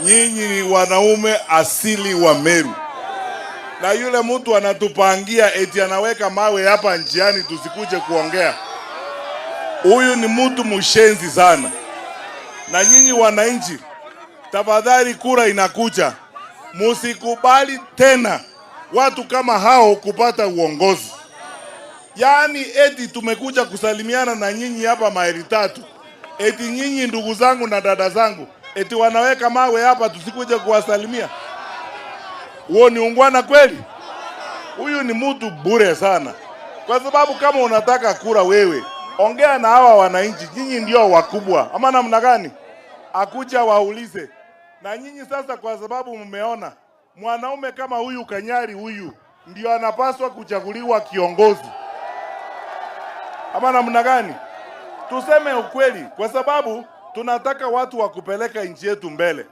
nyinyi ni wanaume asili wa Meru, na yule mtu anatupangia eti anaweka mawe hapa njiani tusikuje kuongea, huyu ni mtu mshenzi sana. Na nyinyi wananchi, tafadhali, kura inakuja, musikubali tena watu kama hao kupata uongozi. Yaani eti tumekuja kusalimiana na nyinyi hapa maili tatu, eti nyinyi ndugu zangu na dada zangu, eti wanaweka mawe hapa tusikuje kuwasalimia. Huo ni ungwana kweli? Huyu ni mtu bure sana. Kwa sababu kama unataka kura wewe, ongea na hawa wananchi, nyinyi ndio wakubwa. Ama namna gani? Akuja waulize. Na nyinyi sasa, kwa sababu mmeona mwanaume kama huyu Kanyari huyu ndio anapaswa kuchaguliwa kiongozi. Ama namna gani? Tuseme ukweli, kwa sababu tunataka watu wa kupeleka nchi yetu mbele.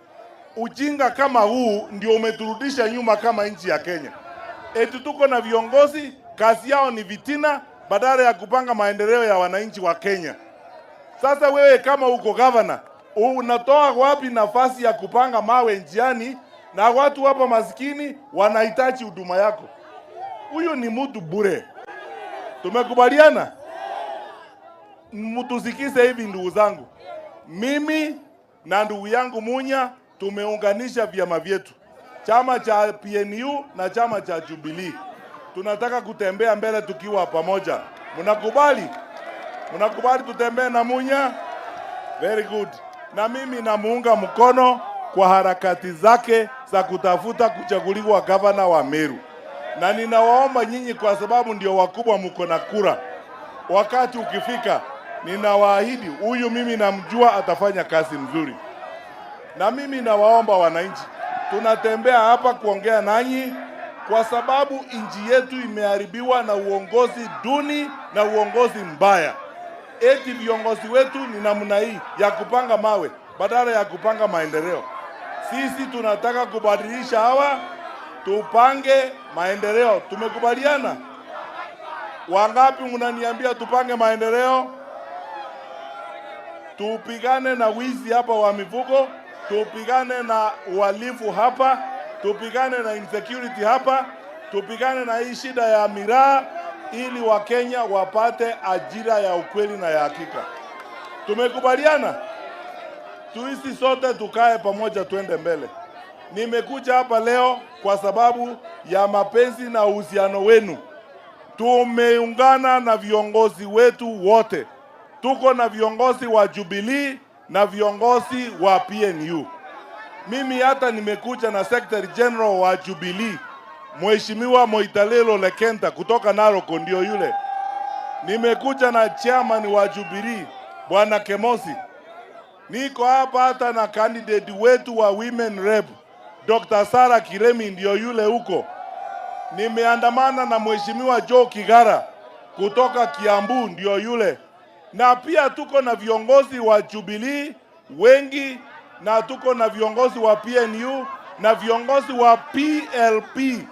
Ujinga kama huu ndio umeturudisha nyuma kama nchi ya Kenya. Eti tuko na viongozi kazi yao ni vitina badala ya kupanga maendeleo ya wananchi wa Kenya. Sasa wewe kama uko governor, unatoa wapi nafasi ya kupanga mawe njiani na watu hapa maskini wanahitaji huduma yako? Huyu ni mtu bure. Tumekubaliana? Mtusikize hivi ndugu zangu. Mimi na ndugu yangu Munya tumeunganisha vyama vyetu, chama cha PNU na chama cha Jubilee. Tunataka kutembea mbele tukiwa pamoja. Mnakubali? Mnakubali tutembee na Munya? Very good. Na mimi namuunga mkono kwa harakati zake za kutafuta kuchaguliwa gavana wa Meru. Na ninawaomba nyinyi, kwa sababu ndio wakubwa, mko na kura, wakati ukifika, ninawaahidi huyu mimi namjua atafanya kazi mzuri. Na mimi nawaomba wananchi, tunatembea hapa kuongea nanyi kwa sababu nchi yetu imeharibiwa na uongozi duni na uongozi mbaya. Eti viongozi wetu ni namna hii ya kupanga mawe badala ya kupanga maendeleo. Sisi tunataka kubadilisha hawa, tupange maendeleo. Tumekubaliana? Wangapi mnaniambia tupange maendeleo? Tupigane na wizi hapa wa mifugo, tupigane na uhalifu hapa, tupigane na insecurity hapa, tupigane na hii shida ya miraa, ili Wakenya wapate ajira ya ukweli na ya hakika. Tumekubaliana? Tuisi sote tukae pamoja tuende mbele. Nimekuja hapa leo kwa sababu ya mapenzi na uhusiano wenu. Tumeungana na viongozi wetu wote. Tuko na viongozi wa Jubilee na viongozi wa PNU. Mimi hata nimekuja na Secretary General wa Jubilee, Mheshimiwa Moitalelo Lekenta kutoka Narok, ndio yule. Nimekuja na chairman wa Jubilee, Bwana Kemosi. Niko hapa hata na candidate wetu wa Women Rep, Dr. Sarah Kiremi, ndio yule huko. Nimeandamana na Mheshimiwa Joe Kigara kutoka Kiambu, ndio yule. Na pia tuko na viongozi wa Jubilee wengi, na tuko na viongozi wa PNU na viongozi wa PLP.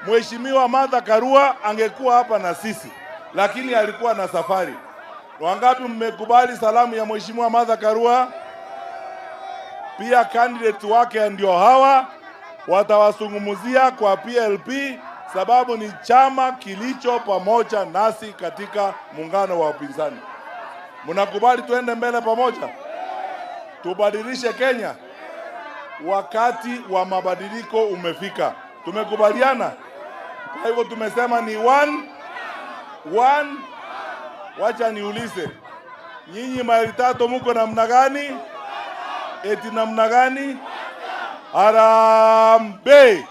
Mheshimiwa Martha Karua angekuwa hapa na sisi, lakini alikuwa na safari. Wangapi mmekubali salamu ya Mheshimiwa Martha Karua? Pia candidate wake ndio hawa, watawazungumzia kwa PLP, sababu ni chama kilicho pamoja nasi katika muungano wa upinzani. Mnakubali tuende mbele pamoja? Tubadilishe Kenya. Wakati wa mabadiliko umefika. Tumekubaliana? Kwa hivyo tumesema ni one. Wacha niulize, nyinyi maili tatu mko namna gani? Eti namna gani? Harambee!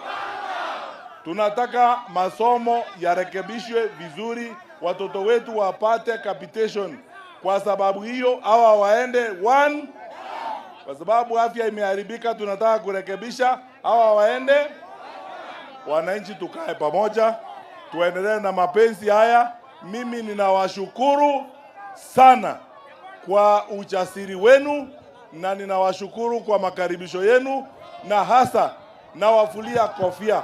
Tunataka masomo yarekebishwe vizuri, watoto wetu wapate capitation. Kwa sababu hiyo hawa waende one. Kwa sababu afya imeharibika, tunataka kurekebisha, hawa waende. Wananchi tukae pamoja, tuendelee na mapenzi haya. Mimi ninawashukuru sana kwa ujasiri wenu, na ninawashukuru kwa makaribisho yenu, na hasa nawafulia kofia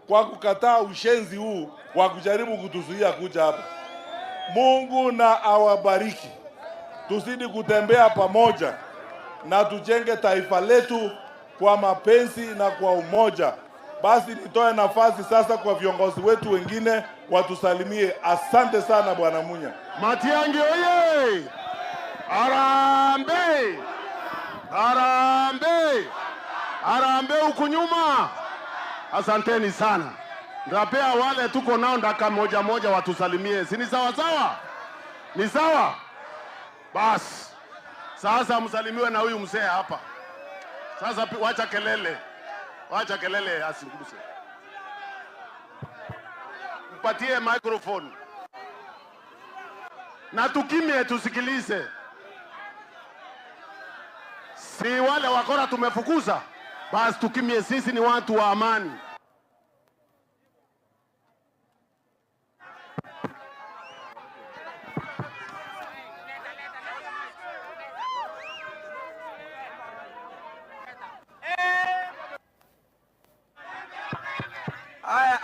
kwa kukataa ushenzi huu wa kujaribu kutuzuia kuja hapa. Mungu na awabariki. Tuzidi kutembea pamoja na tujenge taifa letu kwa mapenzi na kwa umoja. Basi nitoe nafasi sasa kwa viongozi wetu wengine watusalimie. Asante sana Bwana Munya. Matiang'i oye! Harambee! Harambee! Harambee huku nyuma. Asanteni sana. Ndapea wale tuko nao ndaka moja moja watusalimie. Si ni sawa sawa? Ni sawa? Basi. Sasa msalimiwe na huyu mzee hapa. Sasa wacha kelele. Wacha kelele asinguse. Mpatie microphone. Na tukimie tusikilize. Si wale wakora tumefukuza. Basi tukimie, sisi ni watu wa amani. Aya,